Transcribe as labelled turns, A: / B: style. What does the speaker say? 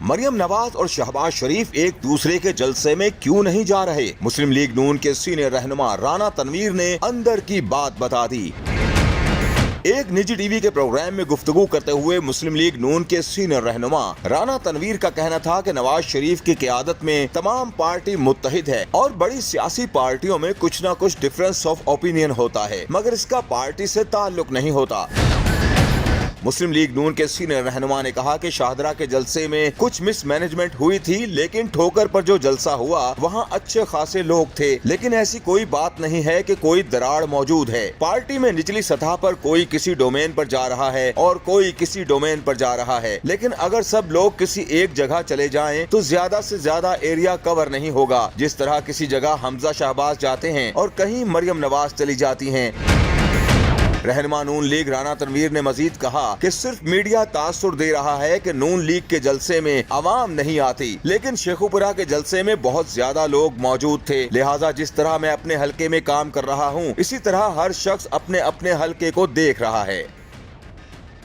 A: मरियम नवाज और शहबाज शरीफ एक दूसरे के जलसे में क्यों नहीं जा रहे? मुस्लिम लीग नून के सीनियर रहनुमा राना तनवीर ने अंदर की बात बता दी। एक निजी टीवी के प्रोग्राम में गुफ्तगू करते हुए मुस्लिम लीग नून के सीनियर रहनुमा राना तनवीर का कहना था कि नवाज शरीफ की क़यादत में तमाम पार्टी मुत्तहिद है और बड़ी सियासी पार्टियों में कुछ न कुछ डिफरेंस ऑफ ओपिनियन होता है, मगर इसका पार्टी से ताल्लुक नहीं होता। मुस्लिम लीग नून के सीनियर रहनुमा ने कहा कि शाहदरा के जलसे में कुछ मिस मैनेजमेंट हुई थी, लेकिन ठोकर पर जो जलसा हुआ वहां अच्छे खासे लोग थे, लेकिन ऐसी कोई बात नहीं है कि कोई दरार मौजूद है। पार्टी में निचली सतह पर कोई किसी डोमेन पर जा रहा है और कोई किसी डोमेन पर जा रहा है, लेकिन अगर सब लोग किसी एक जगह चले जाएं तो ज्यादा से ज्यादा एरिया कवर नहीं होगा। जिस तरह किसी जगह हमजा शहबाज जाते हैं और कहीं मरियम नवाज चली जाती हैं। रहनुमा नून लीग राना तनवीर ने मजीद कहा कि सिर्फ मीडिया तासुर दे रहा है कि नून लीग के जलसे में आवाम नहीं आती, लेकिन शेखुपुरा के जलसे में बहुत ज्यादा लोग मौजूद थे। लिहाजा जिस तरह मैं अपने हलके में काम कर रहा हूँ, इसी तरह हर शख्स अपने अपने हलके को देख रहा है।